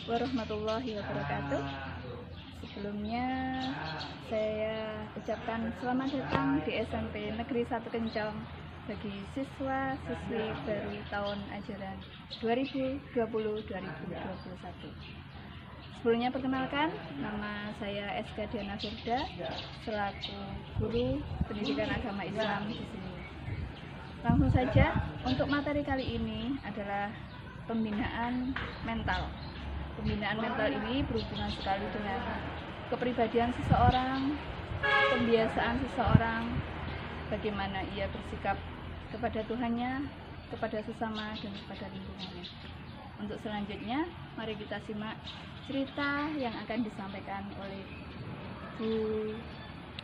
warahmatullahi wabarakatuh. Sebelumnya saya ucapkan selamat datang di SMP Negeri 1 Kencong bagi siswa-siswi baru tahun ajaran 2020-2021. Sebelumnya perkenalkan, nama saya SK Diana Firda selaku guru pendidikan agama Islam di sini. Langsung saja, untuk materi kali ini adalah pembinaan mental. Pembinaan mental ini berhubungan sekali dengan kepribadian seseorang, pembiasaan seseorang, bagaimana ia bersikap kepada Tuhannya, kepada sesama, dan kepada lingkungannya. Untuk selanjutnya, mari kita simak cerita yang akan disampaikan oleh Bu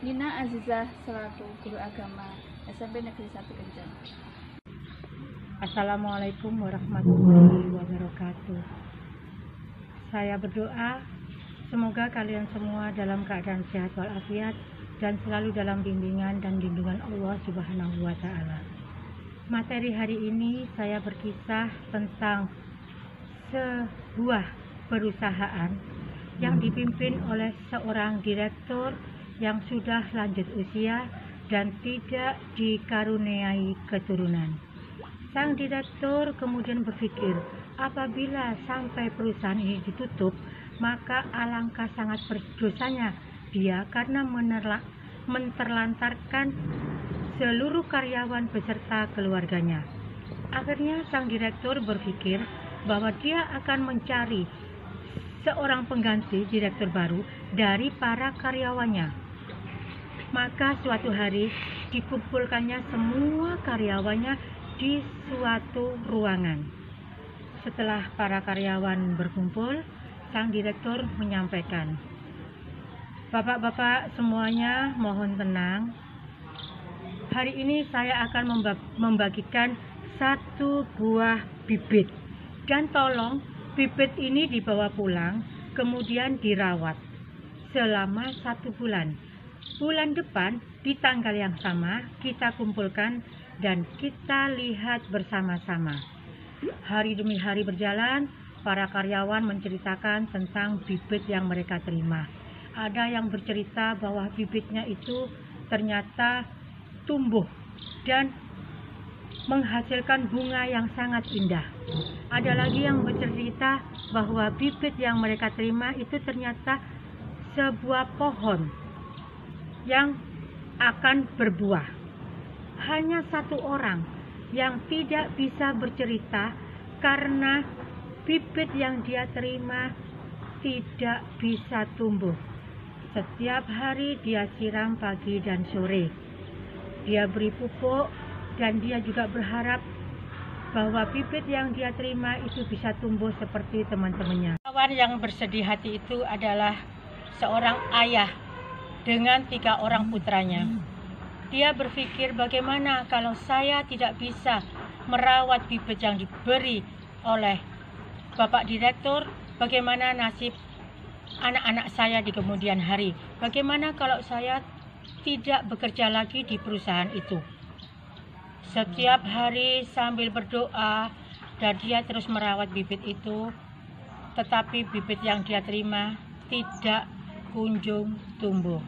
Nina Azizah selaku guru agama SMP Negeri 1 Kencong. Assalamualaikum warahmatullahi wabarakatuh. Saya berdoa semoga kalian semua dalam keadaan sehat walafiat dan selalu dalam bimbingan dan lindungan Allah Subhanahu wa Ta'ala. Materi hari ini saya berkisah tentang sebuah perusahaan yang dipimpin oleh seorang direktur yang sudah lanjut usia dan tidak dikaruniai keturunan. Sang direktur kemudian berpikir, apabila sampai perusahaan ini ditutup, maka alangkah sangat berdosanya dia karena menterlantarkan seluruh karyawan beserta keluarganya. Akhirnya sang direktur berpikir bahwa dia akan mencari seorang pengganti direktur baru dari para karyawannya. Maka suatu hari dikumpulkannya semua karyawannya di suatu ruangan. Setelah para karyawan berkumpul, sang direktur menyampaikan, "Bapak-bapak semuanya mohon tenang. Hari ini saya akan membagikan satu buah bibit. Dan tolong bibit ini dibawa pulang, kemudian dirawat selama 1 bulan. Bulan depan di tanggal yang sama kita kumpulkan dan kita lihat bersama-sama." Hari demi hari berjalan, para karyawan menceritakan tentang bibit yang mereka terima. Ada yang bercerita bahwa bibitnya itu ternyata tumbuh dan menghasilkan bunga yang sangat indah. Ada lagi yang bercerita bahwa bibit yang mereka terima itu ternyata sebuah pohon yang akan berbuah. Hanya satu orang yang tidak bisa bercerita karena bibit yang dia terima tidak bisa tumbuh. Setiap hari dia siram pagi dan sore. Dia beri pupuk dan dia juga berharap bahwa bibit yang dia terima itu bisa tumbuh seperti teman-temannya. Kawan yang bersedih hati itu adalah seorang ayah dengan 3 orang putranya. Dia berpikir, bagaimana kalau saya tidak bisa merawat bibit yang diberi oleh Bapak Direktur, bagaimana nasib anak-anak saya di kemudian hari? Bagaimana kalau saya tidak bekerja lagi di perusahaan itu? Setiap hari sambil berdoa dan dia terus merawat bibit itu, tetapi bibit yang dia terima tidak kunjung tumbuh.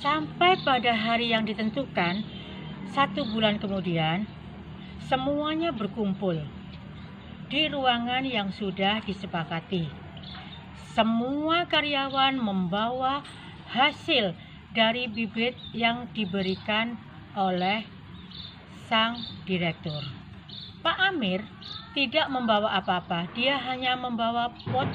Sampai pada hari yang ditentukan, 1 bulan kemudian, semuanya berkumpul di ruangan yang sudah disepakati. Semua karyawan membawa hasil dari bibit yang diberikan oleh sang direktur. Pak Amir tidak membawa apa-apa, dia hanya membawa pot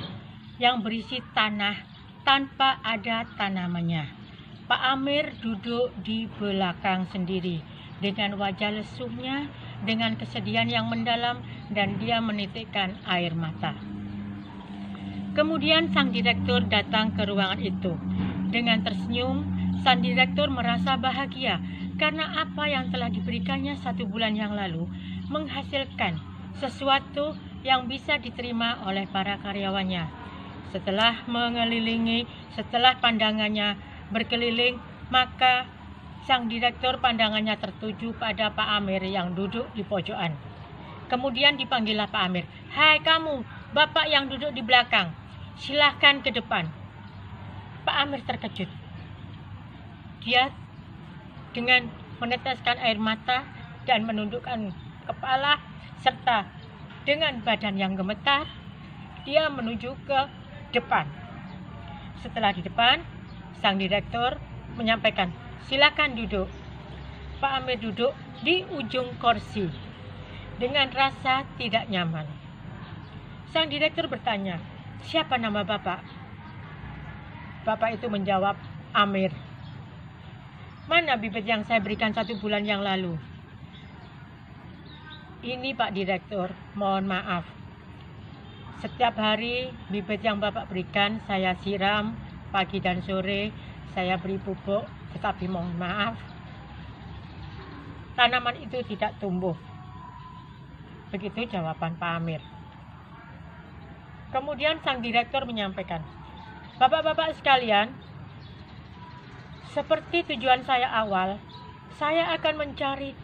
yang berisi tanah tanpa ada tanamannya. Pak Amir duduk di belakang sendiri dengan wajah lesuhnya, dengan kesedihan yang mendalam, dan dia menitikkan air mata. Kemudian sang direktur datang ke ruangan itu. Dengan tersenyum, sang direktur merasa bahagia karena apa yang telah diberikannya 1 bulan yang lalu menghasilkan sesuatu yang bisa diterima oleh para karyawannya. Setelah pandangannya berkeliling, maka sang direktur pandangannya tertuju pada Pak Amir yang duduk di pojokan. Kemudian dipanggillah Pak Amir, "Hai kamu, bapak yang duduk di belakang. Silahkan ke depan. Pak Amir terkejut. Dia dengan meneteskan air mata dan menundukkan kepala serta dengan badan yang gemetar, dia menuju ke depan. Setelah di depan, sang direktur menyampaikan, silakan duduk. Pak Amir duduk di ujung kursi dengan rasa tidak nyaman. Sang direktur bertanya, siapa nama Bapak? Bapak itu menjawab, Amir. Mana bibit yang saya berikan 1 bulan yang lalu? Ini Pak Direktur, mohon maaf. Setiap hari bibit yang Bapak berikan saya siram pagi dan sore, saya beri pupuk, tetapi mohon maaf, tanaman itu tidak tumbuh. Begitu jawaban Pak Amir. Kemudian sang direktur menyampaikan, Bapak-bapak sekalian, seperti tujuan saya awal, saya akan mencari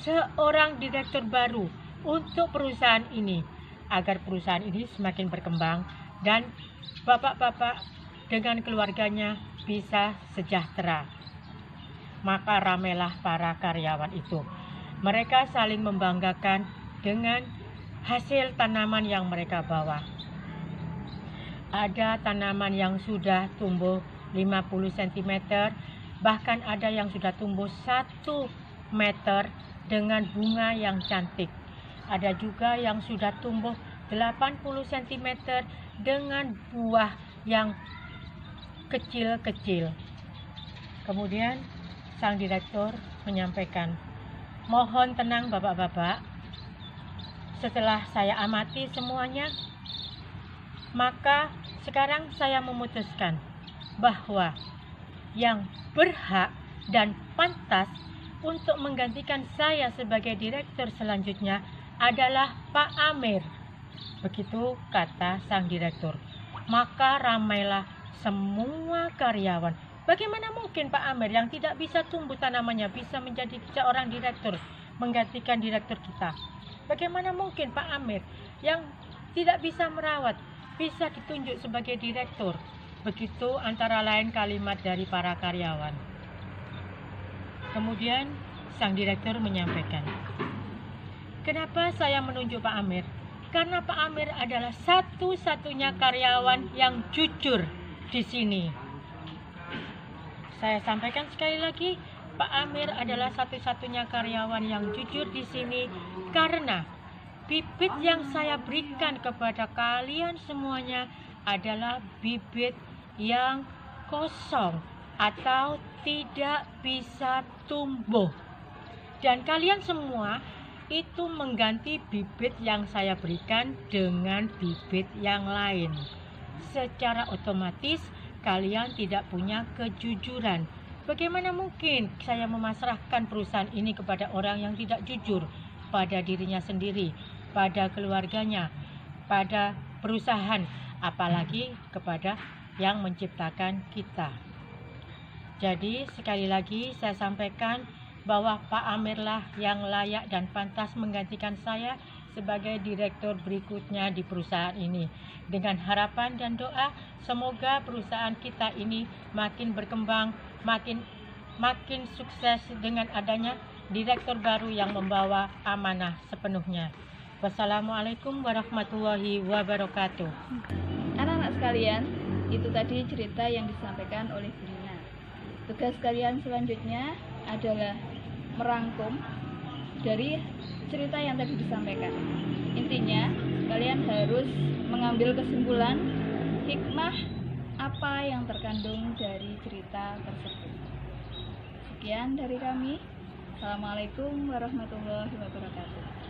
seorang direktur baru untuk perusahaan ini, agar perusahaan ini semakin berkembang dan bapak-bapak dengan keluarganya bisa sejahtera. Maka ramailah para karyawan itu. Mereka saling membanggakan dengan hasil tanaman yang mereka bawa. Ada tanaman yang sudah tumbuh 50 cm, bahkan ada yang sudah tumbuh 1 meter dengan bunga yang cantik. Ada juga yang sudah tumbuh 80 cm dengan buah yang kecil-kecil. Kemudian sang direktur menyampaikan, mohon tenang bapak-bapak, setelah saya amati semuanya, maka sekarang saya memutuskan bahwa yang berhak dan pantas untuk menggantikan saya sebagai direktur selanjutnya adalah Pak Amir. Begitu kata sang direktur. Maka ramailah semua karyawan. Bagaimana mungkin Pak Amir yang tidak bisa tumbuh tanamannya bisa menjadi seorang direktur, menggantikan direktur kita? Bagaimana mungkin Pak Amir yang tidak bisa merawat bisa ditunjuk sebagai direktur? Begitu antara lain kalimat dari para karyawan. Kemudian sang direktur menyampaikan, kenapa saya menunjuk Pak Amir? Karena Pak Amir adalah satu-satunya karyawan yang jujur di sini. Saya sampaikan sekali lagi, Pak Amir adalah satu-satunya karyawan yang jujur di sini karena bibit yang saya berikan kepada kalian semuanya adalah bibit yang kosong atau tidak bisa tumbuh. Dan kalian semua itu mengganti bibit yang saya berikan dengan bibit yang lain. Secara otomatis kalian tidak punya kejujuran. Bagaimana mungkin saya memasrahkan perusahaan ini kepada orang yang tidak jujur pada dirinya sendiri, pada keluarganya, pada perusahaan, apalagi kepada yang menciptakan kita. Jadi sekali lagi saya sampaikan bahwa Pak Amirlah yang layak dan pantas menggantikan saya sebagai direktur berikutnya di perusahaan ini. Dengan harapan dan doa, semoga perusahaan kita ini makin berkembang, makin sukses dengan adanya direktur baru yang membawa amanah sepenuhnya. Wassalamualaikum warahmatullahi wabarakatuh. Anak-anak sekalian, itu tadi cerita yang disampaikan oleh Bu Lina. Tugas kalian selanjutnya adalah merangkum dari cerita yang tadi disampaikan. Intinya, kalian harus mengambil kesimpulan hikmah apa yang terkandung dari cerita tersebut. Sekian dari kami. Assalamualaikum warahmatullahi wabarakatuh.